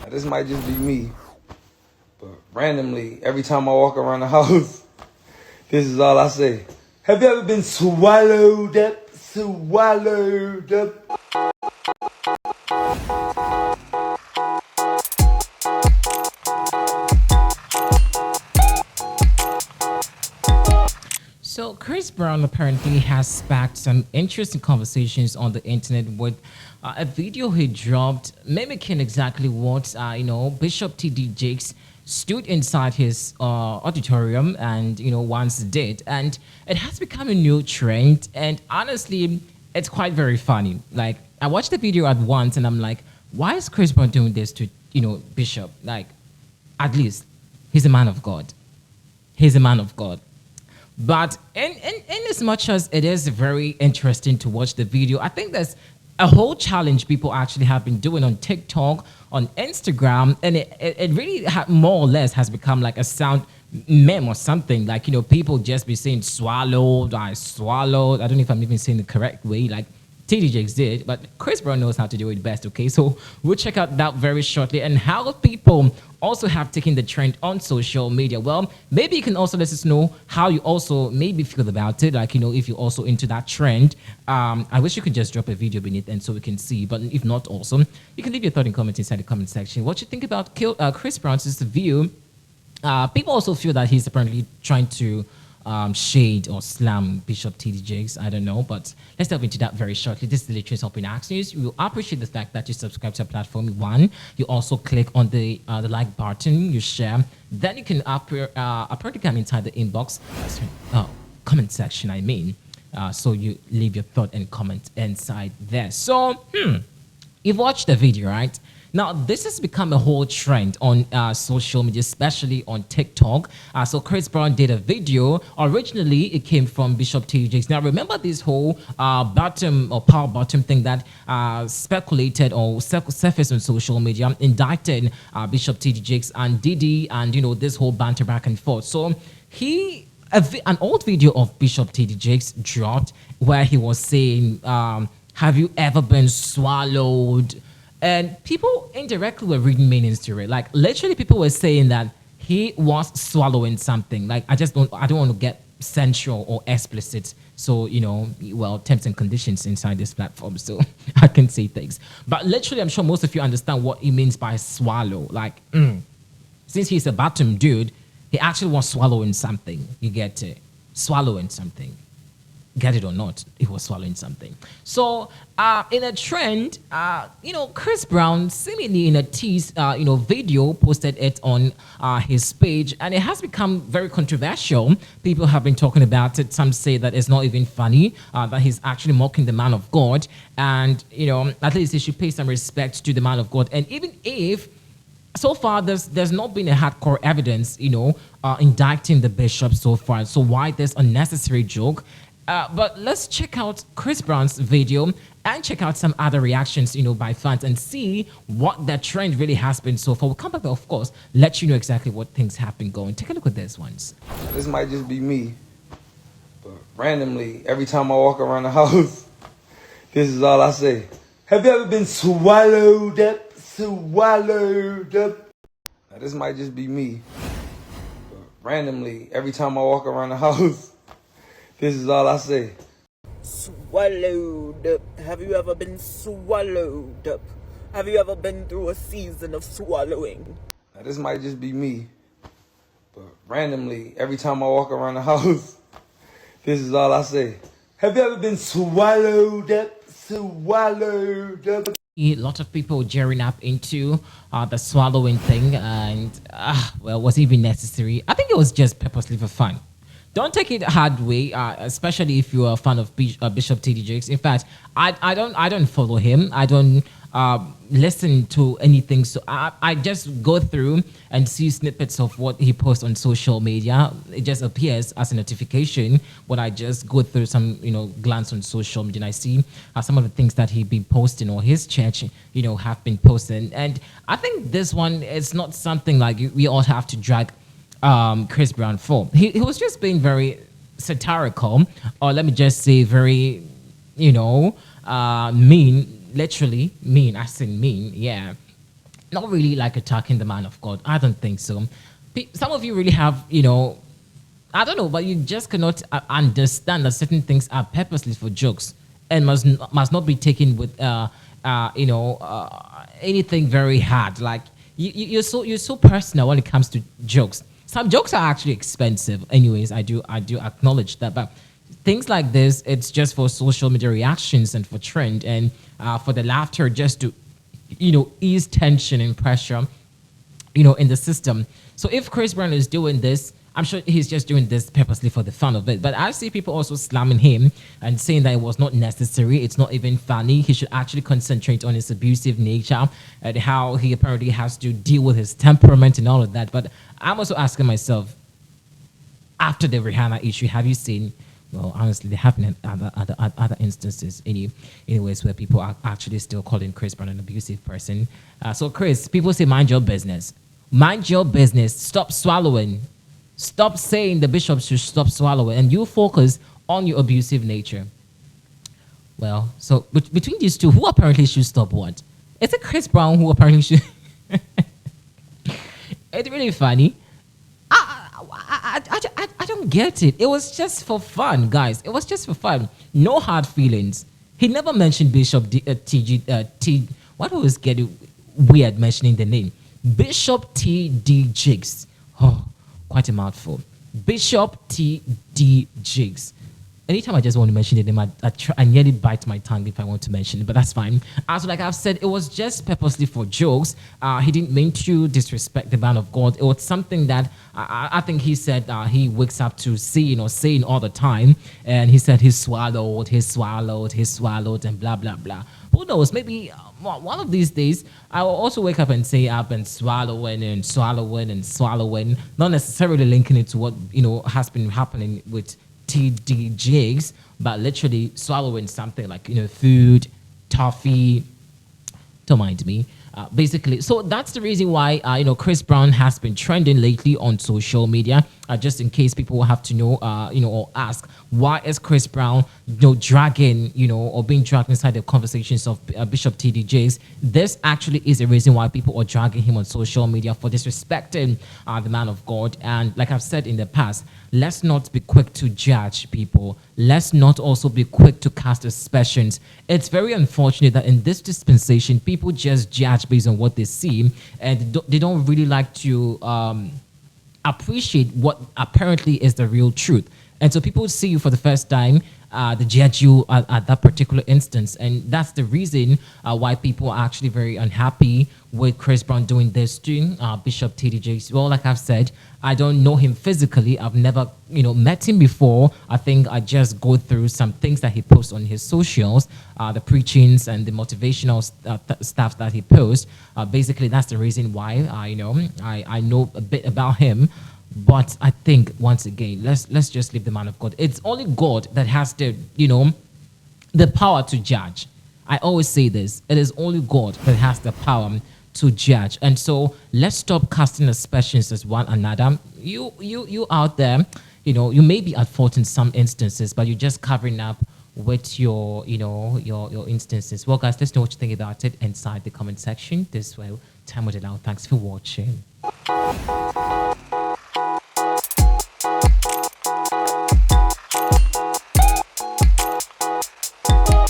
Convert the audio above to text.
Now, this might just be me, but randomly, every time I walk around the house, this is all I say. Have you ever been swallowed up? Swallowed up? So Chris Brown apparently has sparked some interesting conversations on the internet with a video he dropped mimicking exactly what Bishop T.D. Jakes stood inside his auditorium and once did, and it has become a new trend. And honestly, it's quite very funny. Like I watched the video at once, and I'm like, why is Chris Brown doing this to Bishop? Like, at least he's a man of God. He's a man of God. But in as much as it is very interesting to watch the video, I think there's a whole challenge people actually have been doing on TikTok, on Instagram, and it really more or less has become like a sound meme or something. Like, people just be saying swallowed, I swallowed. I don't know if I'm even saying the correct way. Like, TD Jakes did, but Chris Brown knows how to do it best, okay? So we'll check out that very shortly, and how people also have taken the trend on social media. Well, maybe you can also let us know how you also maybe feel about it, like, if you're also into that trend. I wish you could just drop a video beneath and so we can see, but if not also, you can leave your thought and comment inside the comment section. What you think about Chris Brown's view? People also feel that he's apparently trying to shade or slam Bishop T.D. Jakes. I don't know, but let's delve into that very shortly. This is the latest Open Axe News. We will appreciate the fact that you subscribe to our platform. One, you also click on the like button, you share, then you can apparently come inside the inbox, comment section, I mean. So you leave your thought and comment inside there. So, you've watched the video, right? Now, this has become a whole trend on social media, especially on TikTok. So Chris Brown did a video. Originally, it came from Bishop T.D. Jakes. Now, remember this whole bottom or power bottom thing that speculated or surfaced on social media, indicted Bishop T.D. Jakes and Diddy, and, this whole banter back and forth. So an old video of Bishop T.D. Jakes dropped where he was saying, have you ever been swallowed? And people indirectly were reading meanings to it. Like, literally, people were saying that he was swallowing something. Like, I don't want to get sensual or explicit. So, terms and conditions inside this platform. So I can say things. But literally, I'm sure most of you understand what he means by swallow. Like, since he's a bottom dude, he actually was swallowing something. You get it? Swallowing something. Get it or not, he was swallowing something. So, in a trend, Chris Brown, seemingly in a Tease, video, posted it on his page, and it has become very controversial. People have been talking about it. Some say that it's not even funny, that he's actually mocking the man of God, and at least he should pay some respect to the man of God. And even if so far, there's not been a hardcore evidence, indicting the bishop so far. So why this unnecessary joke? But let's check out Chris Brown's video and check out some other reactions, by fans and see what that trend really has been so far. We'll come back, of course, let you know exactly what things have been going. Take a look at this ones. This might just be me, but randomly, every time I walk around the house, this is all I say. Have you ever been swallowed up? Swallowed up? Now, this might just be me, but randomly, every time I walk around the house, this is all I say. Swallowed up. Have you ever been swallowed up? Have you ever been through a season of swallowing? Now, this might just be me, but randomly, every time I walk around the house, this is all I say. Have you ever been swallowed up? Swallowed up? A lot of people gearing up into the swallowing thing, and was it even necessary? I think it was just purposely for fun. Don't take it hard way, especially if you're a fan of Bishop T.D. Jakes. In fact, I don't follow him. I don't listen to anything. So I just go through and see snippets of what he posts on social media. It just appears as a notification when I just go through some, glance on social media. And I see some of the things that he been posting or his church, have been posting. And I think this one is not something like we all have to drag Chris Brown for. He was just being very satirical, or let me just say very, mean, literally mean, I say mean, yeah. not really like attacking the man of God. I don't think so. Some of you really have, you know, I don't know, but you just cannot understand that certain things are purposely for jokes and must not be taken with, anything very hard. Like you're so personal when it comes to jokes. Some jokes are actually expensive. Anyways, I do acknowledge that, but things like this, it's just for social media reactions and for trend and for the laughter, just to ease tension and pressure in the system. So if Chris Brown is doing this, I'm sure he's just doing this purposely for the fun of it. But I see people also slamming him and saying that it was not necessary. It's not even funny. He should actually concentrate on his abusive nature and how he apparently has to deal with his temperament and all of that. But I'm also asking myself, after the Rihanna issue, have you seen? Well, honestly, there have been other instances, anyways, where people are actually still calling Chris Brown an abusive person. So, Chris, people say, mind your business. Mind your business. Stop swallowing. Stop saying the bishops should stop swallowing, and you focus on your abusive nature. Well, so between these two, who apparently should stop what? Is it Chris Brown who apparently should? It's really funny. I don't get it. It was just for fun, guys. It was just for fun. No hard feelings. He never mentioned Bishop T. Why do I always get it weird mentioning the name? Bishop T.D. Jakes. Oh, quite a mouthful. Bishop T.D. Jakes. Anytime I just want to mention the name, I nearly bite my tongue if I want to mention it, but that's fine. As like I've said, it was just purposely for jokes. He didn't mean to disrespect the man of God. It was something that I think he said he wakes up to seeing or saying all the time. And he said he swallowed, and blah, blah, blah. Who knows? Maybe one of these days, I will also wake up and say I've been swallowing and swallowing and swallowing, not necessarily linking it to what, has been happening with TD Jigs, but literally swallowing something like, food, toffee. Don't mind me. Basically, so that's the reason why Chris Brown has been trending lately on social media. Just in case people will have to know, or ask, why is Chris Brown, dragging, or being dragged inside the conversations of Bishop T.D. Jakes? This actually is the reason why people are dragging him on social media for disrespecting the man of God. And like I've said in the past, let's not be quick to judge people. Let's not also be quick to cast aspersions. It's very unfortunate that in this dispensation, people just judge based on what they see, and they don't really like to appreciate what apparently is the real truth. And so people see you for the first time, they judge you at that particular instance. And that's the reason why people are actually very unhappy with Chris Brown doing this to Bishop T.D. Jakes. Well, like I've said, I don't know him physically. I've never, met him before. I think I just go through some things that he posts on his socials, the preachings and the motivational stuff that he posts. Basically, that's the reason why I know a bit about him. But I think, once again, let's just leave the man of God. It's only God that has the power to judge. I always say this. It is only God that has the power to judge. And so let's stop casting aspersions as one another. You out there, you may be at fault in some instances, but you're just covering up with your instances. Well, guys, let's know what you think about it inside the comment section. This way, time with it out. Thanks for watching.